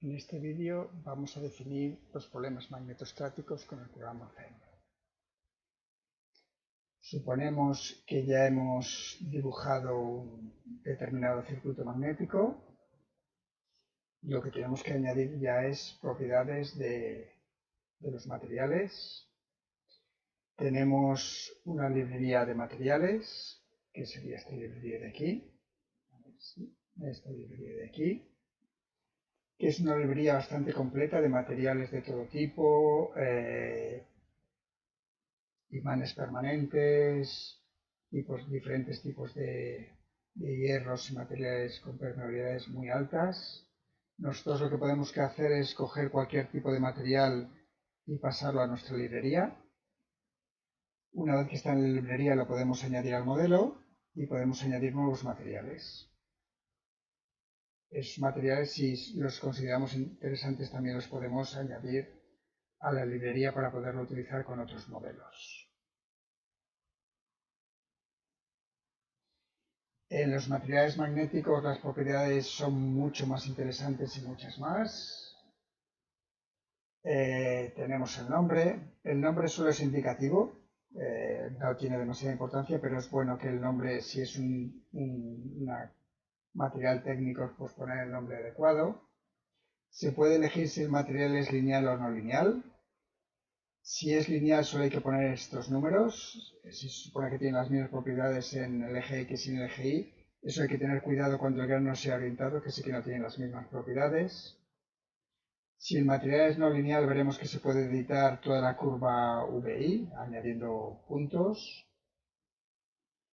En este vídeo vamos a definir los problemas magnetostáticos con el programa FEM. Suponemos que ya hemos dibujado un determinado circuito magnético. Lo que tenemos que añadir ya es propiedades de los materiales. Tenemos una librería de materiales, que sería esta librería de aquí. Esta librería de aquí, que es una librería bastante completa de materiales de todo tipo, imanes permanentes, diferentes tipos de hierros y materiales con permeabilidades muy altas. Nosotros lo que podemos hacer es coger cualquier tipo de material y pasarlo a nuestra librería. Una vez que está en la librería lo podemos añadir al modelo y podemos añadir nuevos materiales. Esos materiales, si los consideramos interesantes, también los podemos añadir a la librería para poderlo utilizar con otros modelos. En los materiales magnéticos las propiedades son mucho más interesantes y muchas más. Tenemos el nombre. El nombre solo es indicativo, no tiene demasiada importancia, pero es bueno que el nombre, si es un material técnico, pues poner el nombre adecuado. Se puede elegir si el material es lineal o no lineal. Si es lineal solo hay que poner estos números. Si se supone que tiene las mismas propiedades en el eje X y en el eje Y, eso hay que tener cuidado cuando el grano sea orientado, que sí que no tiene las mismas propiedades. Si el material es no lineal, veremos que se puede editar toda la curva VI, añadiendo puntos.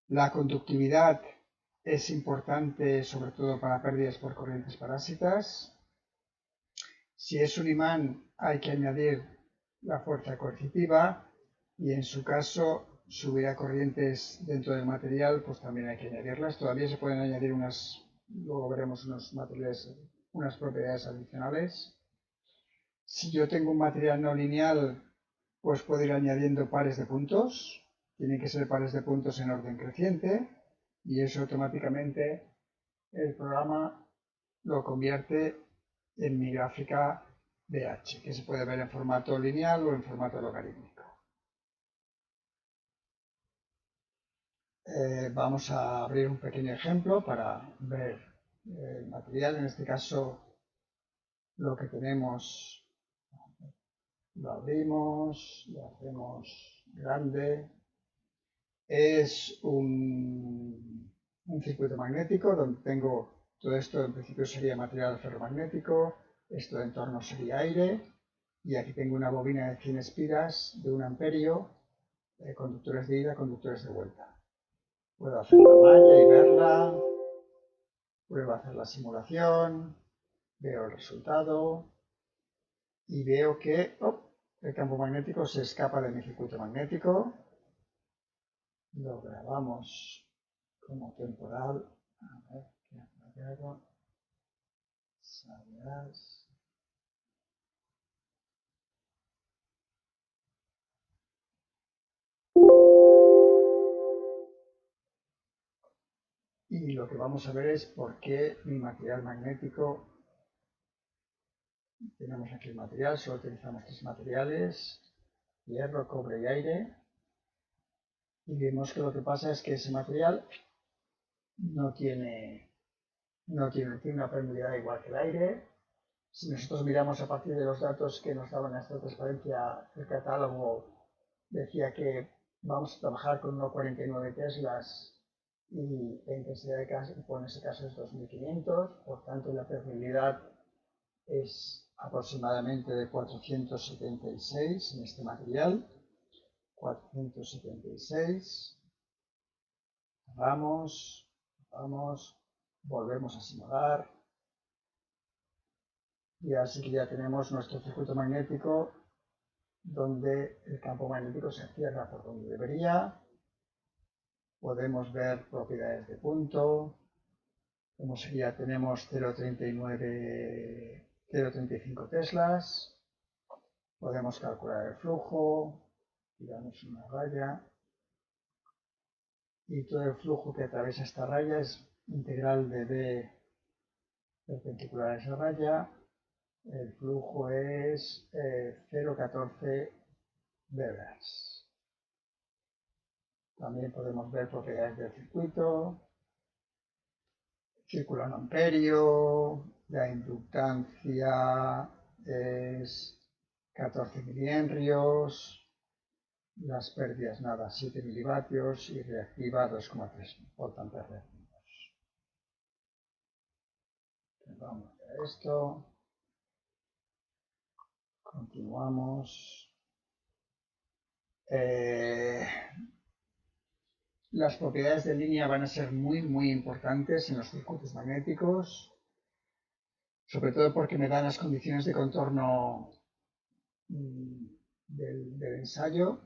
La conductividad es importante, sobre todo para pérdidas por corrientes parásitas. Si es un imán, hay que añadir la fuerza coercitiva y en su caso, si hubiera corrientes dentro del material, pues también hay que añadirlas. Todavía se pueden añadir luego veremos unos materiales, unas propiedades adicionales. Si yo tengo un material no lineal, pues puedo ir añadiendo pares de puntos. Tienen que ser pares de puntos en orden creciente y eso automáticamente el programa lo convierte en mi gráfica de H, que se puede ver en formato lineal o en formato logarítmico. Vamos a abrir un pequeño ejemplo para ver el material. En este caso, lo que tenemos, lo abrimos, lo hacemos grande. Es un circuito magnético donde tengo todo esto, en principio sería material ferromagnético, esto de entorno sería aire, y aquí tengo una bobina de 100 espiras de 1 amperio, conductores de ida, conductores de vuelta. Puedo hacer la malla y verla, pruebo a hacer la simulación, veo el resultado y veo que el campo magnético se escapa de mi circuito magnético. Lo grabamos como temporal. A ver, ¿qué ha fallado? Salidas. Y lo que vamos a ver es por qué mi material magnético, tenemos aquí el material, solo utilizamos 3 materiales, hierro, cobre y aire, y vemos que lo que pasa es que ese material tiene una permeabilidad igual que el aire. Si nosotros miramos a partir de los datos que nos daban esta transparencia, el catálogo decía que vamos a trabajar con 1,49 teslas y la intensidad de campo en ese caso es 2500, por tanto la permeabilidad es aproximadamente de 476 en este material. 476. Vamos, volvemos a simular. Y así que ya tenemos nuestro circuito magnético donde el campo magnético se cierra por donde debería. Podemos ver propiedades de punto. Como sería, tenemos 0,35 teslas. Podemos calcular el flujo. Tiramos una raya. Y todo el flujo que atraviesa esta raya es integral de B perpendicular a esa raya. El flujo es 0,14 Webers. También podemos ver propiedades del circuito, círculo en amperio, la inductancia es 14 milihenrios, las pérdidas nada, 7 milivatios y reactiva 2,3 voltantes reactivos. Vamos a esto. Continuamos. Las propiedades de línea van a ser muy importantes en los circuitos magnéticos, sobre todo porque me dan las condiciones de contorno del ensayo.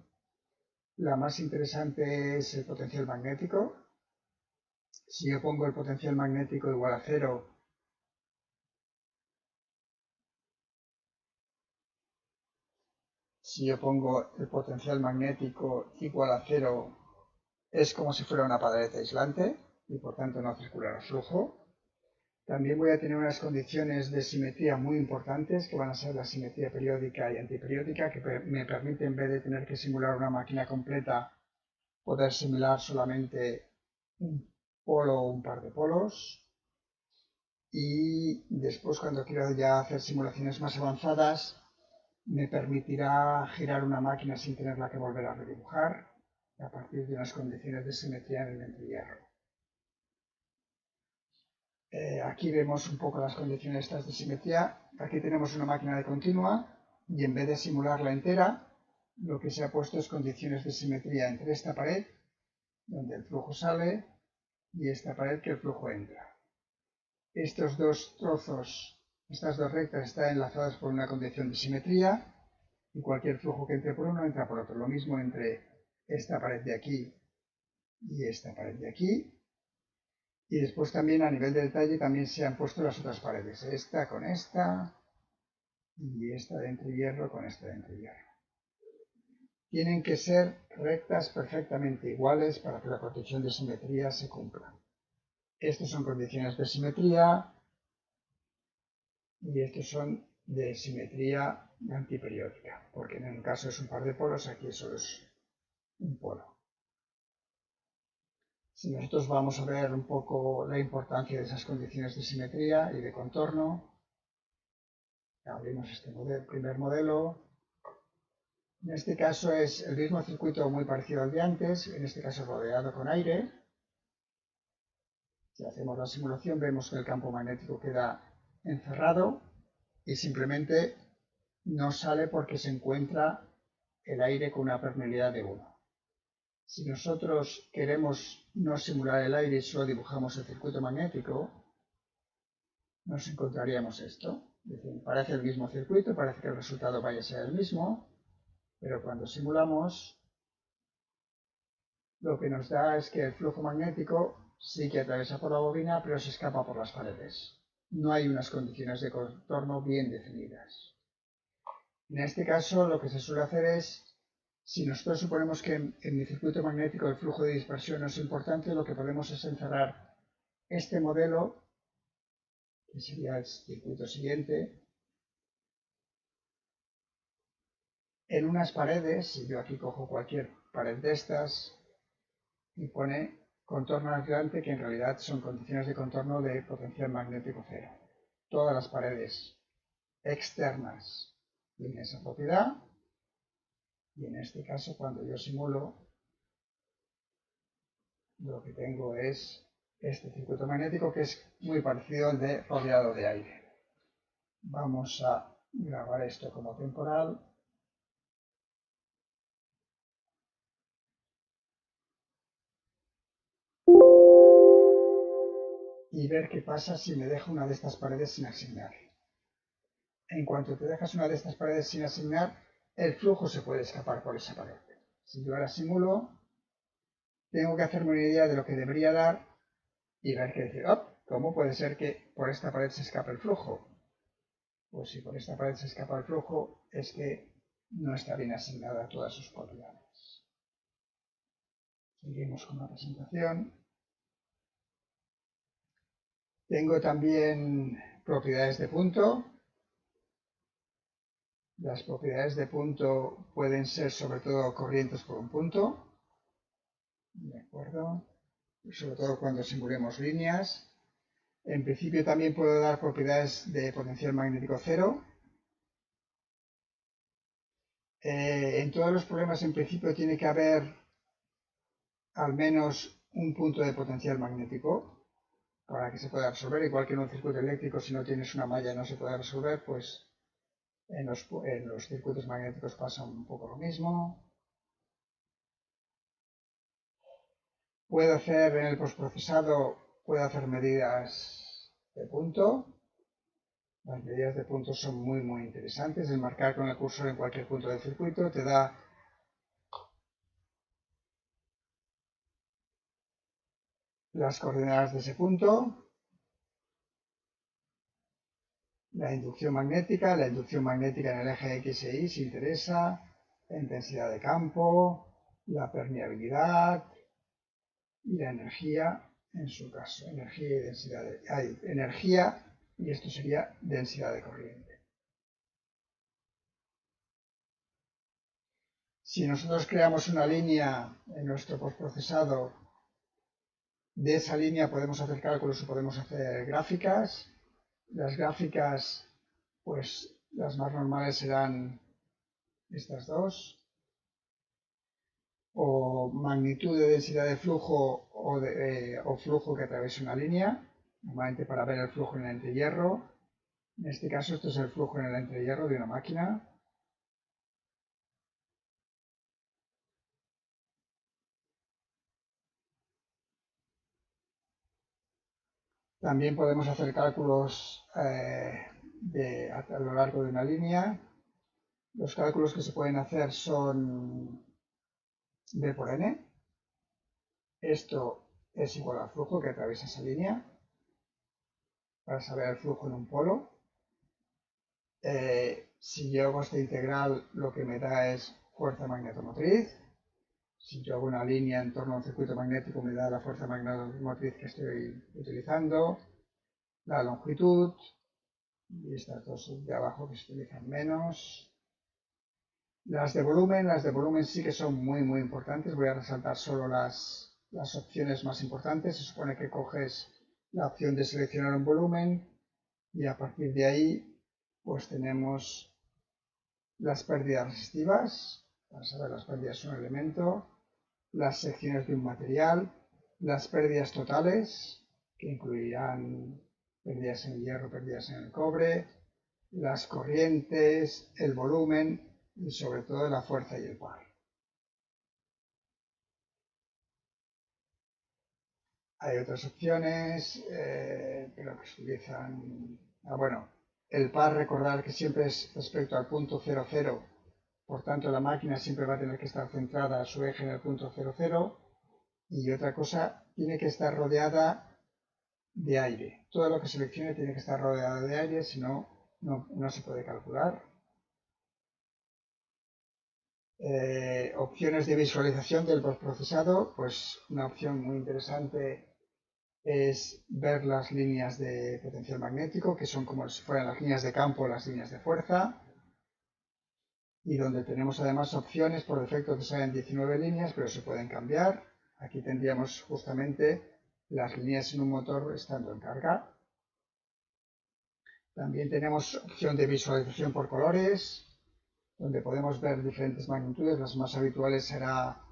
La más interesante es el potencial magnético. Si yo pongo el potencial magnético igual a 0, es como si fuera una pared aislante y por tanto no circulará flujo. También voy a tener unas condiciones de simetría muy importantes que van a ser la simetría periódica y antiperiódica, que me permiten, en vez de tener que simular una máquina completa, poder simular solamente un polo o un par de polos. Y después, cuando quiero ya hacer simulaciones más avanzadas, me permitirá girar una máquina sin tenerla que volver a redibujar a partir de unas condiciones de simetría en el entrehierro. Aquí vemos un poco las condiciones estas de simetría. Aquí tenemos una máquina de continua y en vez de simularla entera, lo que se ha puesto es condiciones de simetría entre esta pared, donde el flujo sale, y esta pared que el flujo entra. Estos dos trozos, estas dos rectas están enlazadas por una condición de simetría y cualquier flujo que entre por uno entra por otro. Lo mismo entre esta pared de aquí y esta pared de aquí. Y después también a nivel de detalle también se han puesto las otras paredes. Esta con esta y esta de entrehierro con esta de entrehierro. Tienen que ser rectas perfectamente iguales para que la protección de simetría se cumpla. Estas son condiciones de simetría y estos son de simetría antiperiódica, porque en un caso es un par de polos, aquí solo es un polo. Si nosotros vamos a ver un poco la importancia de esas condiciones de simetría y de contorno, abrimos este primer modelo. En este caso es el mismo circuito muy parecido al de antes, en este caso rodeado con aire. Si hacemos la simulación vemos que el campo magnético queda encerrado y simplemente no sale porque se encuentra el aire con una permeabilidad de 1. Si nosotros queremos no simular el aire y solo dibujamos el circuito magnético, nos encontraríamos esto. Es decir, parece el mismo circuito, parece que el resultado vaya a ser el mismo, pero cuando simulamos, lo que nos da es que el flujo magnético sí que atraviesa por la bobina, pero se escapa por las paredes. No hay unas condiciones de contorno bien definidas. En este caso, lo que se suele hacer es, si nosotros suponemos que en mi circuito magnético el flujo de dispersión no es importante, lo que podemos es encerrar este modelo, que sería el circuito siguiente, en unas paredes. Si yo aquí cojo cualquier pared de estas y pone contorno aislante, que en realidad son condiciones de contorno de potencial magnético cero. Todas las paredes externas tienen esa propiedad y en este caso cuando yo simulo lo que tengo es este circuito magnético que es muy parecido al de rodeado de aire. Vamos a grabar esto como temporal. Y ver qué pasa si me dejo una de estas paredes sin asignar. En cuanto te dejas una de estas paredes sin asignar, el flujo se puede escapar por esa pared. Si yo ahora simulo, tengo que hacerme una idea de lo que debería dar y ver que decir, oh, ¿cómo puede ser que por esta pared se escape el flujo? Pues si por esta pared se escapa el flujo, es que no está bien asignada todas sus propiedades. Seguimos con la presentación. Tengo también propiedades de punto. Las propiedades de punto pueden ser sobre todo corrientes por un punto, ¿de acuerdo? Sobre todo cuando simulemos líneas. En principio también puedo dar propiedades de potencial magnético cero. En todos los problemas en principio tiene que haber al menos un punto de potencial magnético para que se pueda resolver, igual que en un circuito eléctrico si no tienes una malla no se puede resolver, pues en los circuitos magnéticos pasa un poco lo mismo. Puedo hacer en el postprocesado, puedo hacer medidas de punto. Las medidas de punto son muy interesantes. El marcar con el cursor en cualquier punto del circuito te da las coordenadas de ese punto. La inducción magnética en el eje X e Y si interesa, la intensidad de campo, la permeabilidad y la energía en su caso, energía y densidad energía y esto sería densidad de corriente. Si nosotros creamos una línea en nuestro postprocesado, de esa línea podemos hacer cálculos o podemos hacer gráficas. Las gráficas, pues las más normales serán estas dos, o magnitud de densidad de flujo o flujo que atraviesa una línea, normalmente para ver el flujo en el entrehierro. En este caso, esto es el flujo en el entrehierro de una máquina. También podemos hacer cálculos a lo largo de una línea. Los cálculos que se pueden hacer son B por N. Esto es igual al flujo que atraviesa esa línea para saber el flujo en un polo. Si yo hago esta integral, lo que me da es fuerza magnetomotriz. Si yo hago una línea en torno a un circuito magnético, me da la fuerza magnetomotriz que estoy utilizando, la longitud, y estas dos de abajo que se utilizan menos. Las de volumen sí que son muy importantes. Voy a resaltar solo las opciones más importantes. Se supone que coges la opción de seleccionar un volumen y a partir de ahí pues tenemos las pérdidas resistivas. Para saber las pérdidas de un elemento, las secciones de un material, las pérdidas totales, que incluirán pérdidas en el hierro, pérdidas en el cobre, las corrientes, el volumen y sobre todo la fuerza y el par. Hay otras opciones, pero que se utilizan... bueno, el par, recordar que siempre es respecto al punto 00, por tanto la máquina siempre va a tener que estar centrada a su eje en el punto 00. Y otra cosa, tiene que estar rodeada de aire. Todo lo que seleccione tiene que estar rodeado de aire, si no, no se puede calcular. Opciones de visualización del postprocesado, pues una opción muy interesante es ver las líneas de potencial magnético, que son como si fueran las líneas de campo o las líneas de fuerza, y donde tenemos además opciones, por defecto te salen 19 líneas, pero se pueden cambiar. Aquí tendríamos justamente las líneas en un motor estando en carga. También tenemos opción de visualización por colores, donde podemos ver diferentes magnitudes. Las más habituales será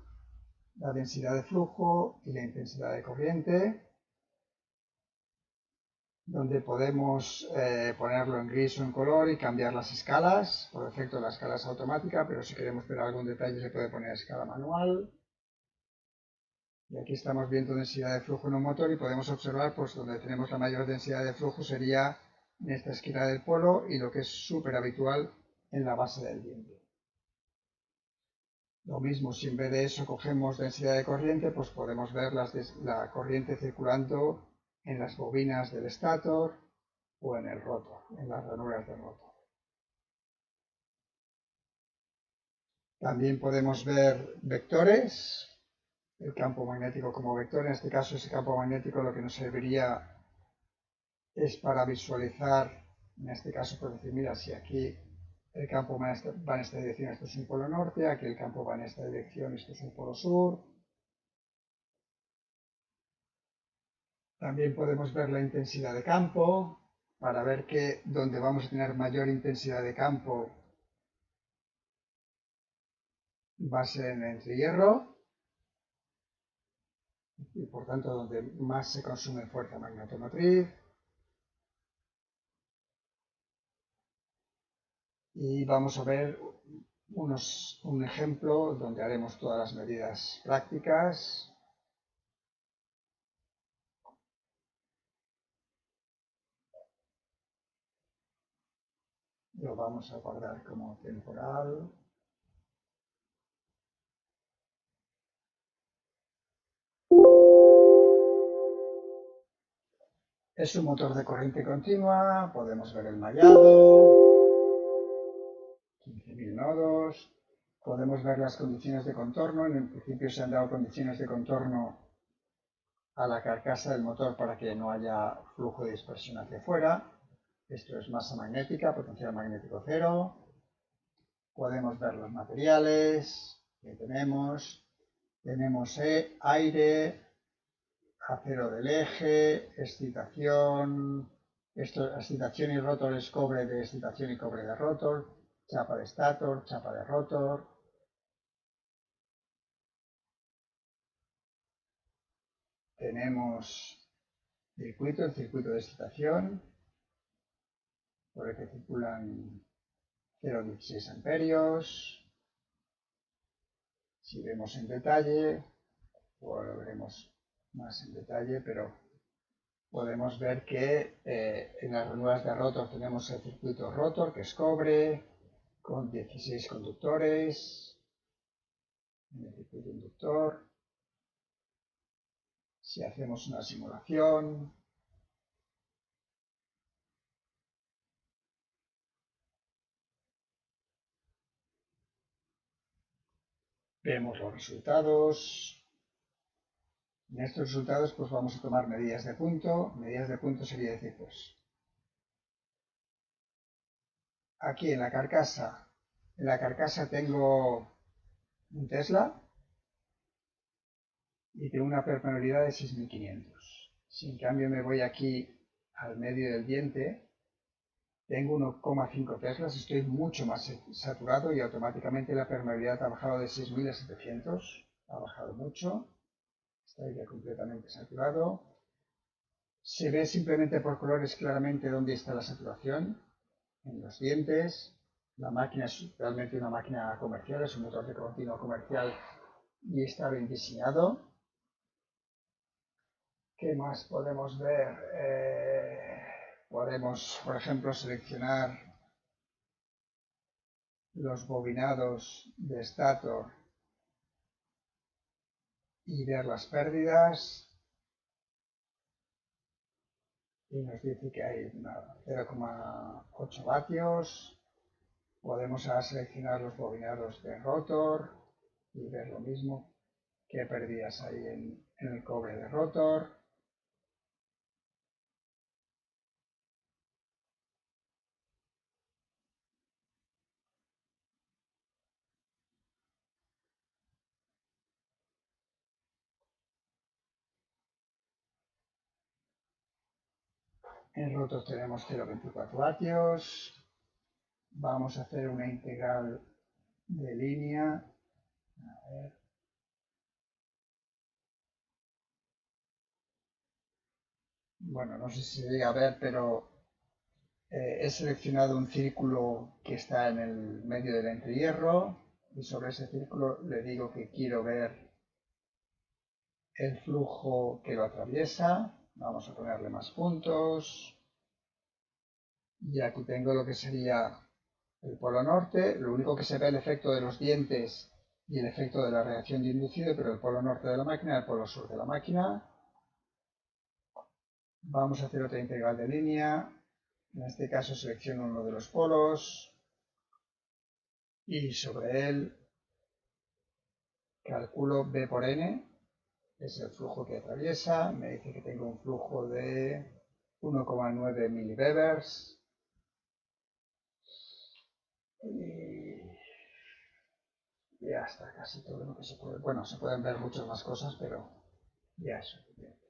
la densidad de flujo y la intensidad de corriente, donde podemos ponerlo en gris o en color y cambiar las escalas. Por defecto la escala es automática, pero si queremos ver algún detalle se puede poner a escala manual. Y aquí estamos viendo densidad de flujo en un motor y podemos observar pues donde tenemos la mayor densidad de flujo sería en esta esquina del polo y lo que es súper habitual en la base del diente. Lo mismo, si en vez de eso cogemos densidad de corriente, pues podemos ver la corriente circulando en las bobinas del estator o en el rotor, en las ranuras del rotor. También podemos ver vectores, el campo magnético como vector. En este caso, ese campo magnético lo que nos serviría es para visualizar, en este caso, por decir, mira, si aquí el campo va en esta dirección, esto es un polo norte, aquí el campo va en esta dirección, esto es un polo sur. También podemos ver la intensidad de campo, para ver que donde vamos a tener mayor intensidad de campo va a ser en el entrehierro, y por tanto donde más se consume fuerza magnetomotriz. Y vamos a ver un ejemplo donde haremos todas las medidas prácticas. Lo vamos a guardar como temporal. Es un motor de corriente continua, podemos ver el mallado, 15.000 nodos, podemos ver las condiciones de contorno, en el principio se han dado condiciones de contorno a la carcasa del motor para que no haya flujo de dispersión hacia afuera. Esto es masa magnética, potencial magnético cero. Podemos ver los materiales que tenemos. Tenemos aire, acero del eje, excitación. Excitación y rotor es cobre de excitación y cobre de rotor. Chapa de stator, chapa de rotor. Tenemos el circuito de excitación, por el que circulan 0,16 amperios. Si vemos en detalle, o lo veremos más en detalle, pero podemos ver que en las ranuras de rotor tenemos el circuito rotor, que es cobre, con 16 conductores. En el circuito inductor, si hacemos una simulación, vemos los resultados. En estos resultados pues vamos a tomar medidas de punto. Medidas de punto sería decir, pues, aquí en la carcasa tengo un Tesla y tengo una permeabilidad de 6500. Si en cambio me voy aquí al medio del diente, tengo 1,5 Teslas, estoy mucho más saturado y automáticamente la permeabilidad ha bajado de 6000 a 700, ha bajado mucho, está ya completamente saturado. Se ve simplemente por colores claramente dónde está la saturación, en los dientes. La máquina es realmente una máquina comercial, es un motor de continuo comercial y está bien diseñado. ¿Qué más podemos ver? Podemos, por ejemplo, seleccionar los bobinados de stator y ver las pérdidas. Y nos dice que hay 0,8 vatios. Podemos ahora seleccionar los bobinados de rotor y ver lo mismo, qué pérdidas hay en el cobre de rotor. En rotor tenemos 0,24 vatios. Vamos a hacer una integral de línea. A ver. Bueno, no sé si se llega a ver, pero he seleccionado un círculo que está en el medio del entrehierro y sobre ese círculo le digo que quiero ver el flujo que lo atraviesa. Vamos a ponerle más puntos. Y aquí tengo lo que sería el polo norte. Lo único que se ve el efecto de los dientes y el efecto de la reacción de inducido, pero el polo norte de la máquina, el polo sur de la máquina. Vamos a hacer otra integral de línea. En este caso selecciono uno de los polos y sobre él calculo B por N, es el flujo que atraviesa. Me dice que tengo un flujo de 1,9 milivevers. Y ya está casi todo lo que se puede. Bueno, se pueden ver muchas más cosas, pero ya es suficiente.